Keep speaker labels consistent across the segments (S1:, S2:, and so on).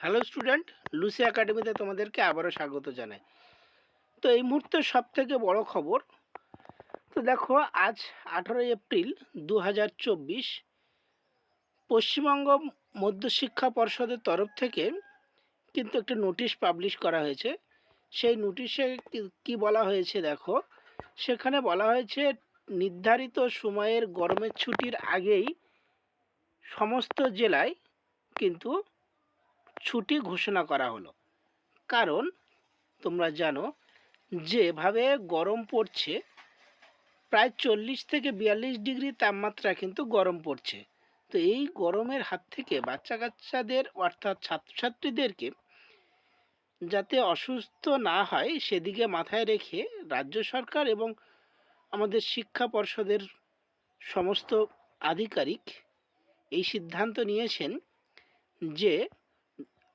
S1: Hello student, Lucy একাডেমিতে তোমাদেরকে আবারও স্বাগত জানাই। তো এই মুহূর্তে সবথেকে বড় খবর, তো দেখো আজ 18 এপ্রিল 2024 পশ্চিমবঙ্গ মধ্যশিক্ষা পর্ষদের তরফ থেকে কিন্তু একটা নোটিশ পাবলিশ করা হয়েছে। সেই নোটিশে কি বলা হয়েছে দেখো, সেখানে বলা হয়েছে নির্ধারিত সময়ের গরমের ছুটির আগেই সমস্ত জেলায় কিন্তু ছুটি ঘোষণা করা হলো। কারণ তোমরা জানো যেভাবে গরম পড়ছে, প্রায় 40 থেকে 42 ডিগ্রি তাপমাত্রা কিন্তু গরম পড়ছে। তো এই গরমের হাত থেকে বাচ্চা কাচ্চাদের অর্থাৎ ছাত্রছাত্রীদেরকে যাতে অসুস্থ না হয় সেদিকে মাথায় রেখে রাজ্য সরকার এবং আমাদের শিক্ষা পর্ষদের সমস্ত আধিকারিক এই সিদ্ধান্ত নিয়েছেন যে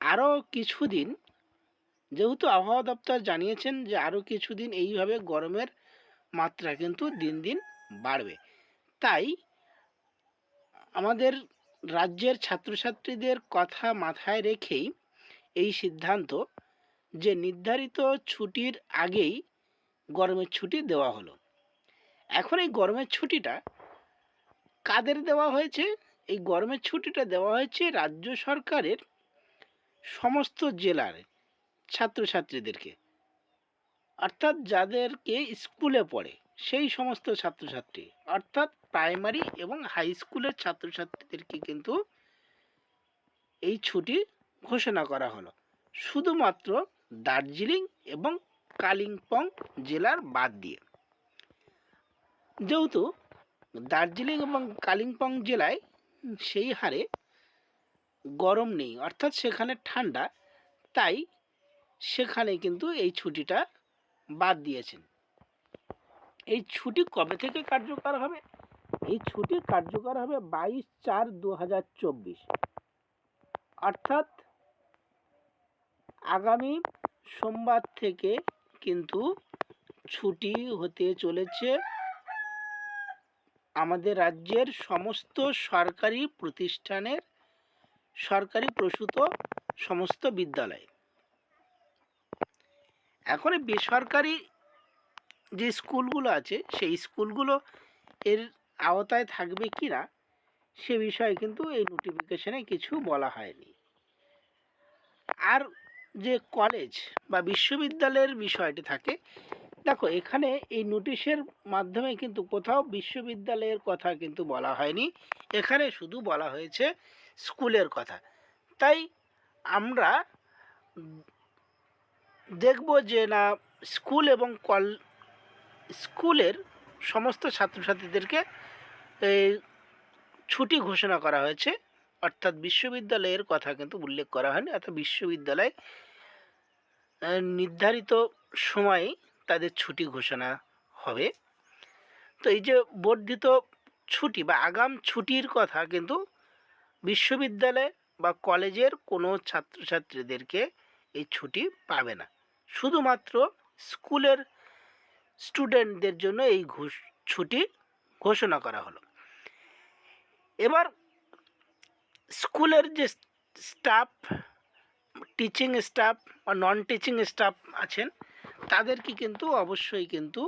S1: আরও কিছুদিন, যেহেতু আবহাওয়া দপ্তর জানিয়েছেন যে আরও কিছুদিন এইভাবে গরমের মাত্রা কিন্তু দিন দিন বাড়বে। তাই আমাদের রাজ্যের ছাত্রছাত্রীদের কথা মাথায় রেখেই এই সিদ্ধান্ত যে নির্ধারিত ছুটির আগেই গরমের ছুটি দেওয়া হলো। এখন এই গরমের ছুটিটা কাদের দেওয়া হয়েছে? এই গরমের ছুটিটা দেওয়া হয়েছে রাজ্য সরকারের সমস্ত জেলার ছাত্রছাত্রীদেরকে, অর্থাৎ যাদেরকে স্কুলে পড়ে সেই সমস্ত ছাত্রছাত্রী, অর্থাৎ প্রাইমারি এবং হাই স্কুলের ছাত্রছাত্রীদেরকে কিন্তু এই ছুটি ঘোষণা করা হলো, শুধুমাত্র দার্জিলিং এবং কালিম্পং জেলার বাদ দিয়ে। যেহেতু দার্জিলিং এবং কালিম্পং জেলায় সেই হারে গরম নেই, অর্থাৎ সেখানে ঠান্ডা, তাই সেখানে কিন্তু এই ছুটিটা বাদ দিয়েছেন। এই ছুটি কবে থেকে কার্যকর হবে? এই ছুটি কার্যকর হবে 22/4/2024, অর্থাৎ আগামী সোমবার থেকে কিন্তু ছুটি হতে চলেছে আমাদের রাজ্যের সমস্ত সরকারি প্রতিষ্ঠানের, সরকারি প্রসূত সমস্ত বিদ্যালয়। এখন বেসরকারি যে স্কুলগুলো আছে সেই স্কুলগুলো এর আওতায় থাকবে কি না সে বিষয়ে কিন্তু এই নোটিফিকেশনে কিছু বলা হয়নি। আর যে কলেজ বা বিশ্ববিদ্যালয়ের বিষয়টি থাকে, দেখো এখানে এই নোটিশের মাধ্যমে কিন্তু কোথাও বিশ্ববিদ্যালয়ের কথা কিন্তু বলা হয়নি, এখানে শুধু বলা হয়েছে স্কুলের কথা। তাই আমরা দেখব যে না, স্কুল এবং স্কুলের সমস্ত ছাত্রছাত্রীদেরকে ছুটি ঘোষণা করা হয়েছে, অর্থাৎ বিশ্ববিদ্যালয়ের কথা কিন্তু উল্লেখ করা হয়নি। অর্থাৎ বিশ্ববিদ্যালয় নির্ধারিত সময়ে তাদের ছুটি ঘোষণা হবে। তো এই যে বর্ধিত ছুটি বা আগাম ছুটির কথা কিন্তু বিশ্ববিদ্যালয় বা কলেজের কোনো ছাত্রছাত্রীদেরকে এই ছুটি পাবে না, শুধুমাত্র স্কুলের স্টুডেন্টদের জন্য এই ছুটি ঘোষণা করা হলো। এবার স্কুলের যে স্টাফ, টিচিং স্টাফ বা নন টিচিং স্টাফ আছেন তাদেরকে কিন্তু অবশ্যই কিন্তু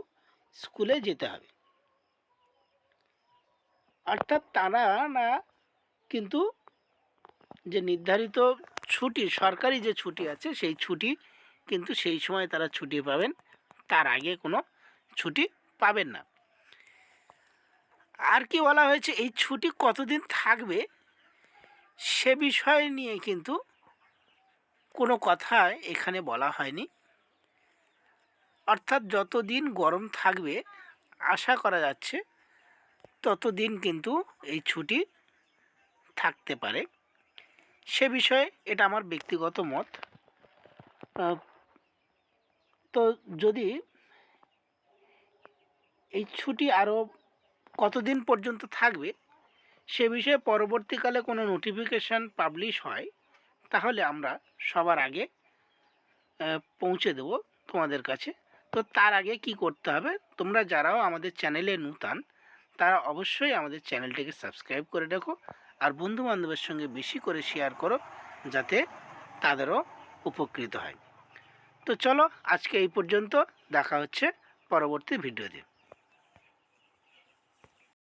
S1: স্কুলে যেতে হবে, অর্থাৎ তারা না কিন্তু যে নির্ধারিত ছুটি, সরকারি যে ছুটি আছে সেই ছুটি কিন্তু সেই সময় তারা ছুটি পাবেন, তার আগে কোনো ছুটি পাবেন না। আর কি বলা হয়েছে, এই ছুটি কতদিন থাকবে সে বিষয় নিয়ে কিন্তু কোনো কথা এখানে বলা হয়নি। অর্থাৎ যতদিন গরম থাকবে আশা করা যাচ্ছে ততদিন কিন্তু এই ছুটি থাকতে পারে, সে বিষয়ে এটা আমার ব্যক্তিগত মত। তো যদি এই ছুটি আরও কতদিন পর্যন্ত থাকবে সে বিষয়ে পরবর্তীকালে কোনো নোটিফিকেশান পাবলিশ হয় তাহলে আমরা সবার আগে পৌঁছে দেব তোমাদের কাছে। তো তার আগে কি করতে হবে, তোমরা যারাও আমাদের চ্যানেলে নূতন তারা অবশ্যই আমাদের চ্যানেলটিকে সাবস্ক্রাইব করে রাখো আর বন্ধুবান্ধবের সঙ্গে বেশি করে শেয়ার করো, যাতে তাদেরও উপকৃত হয়। তো চলো আজকে এই পর্যন্ত, দেখা হচ্ছে পরবর্তী ভিডিওতে।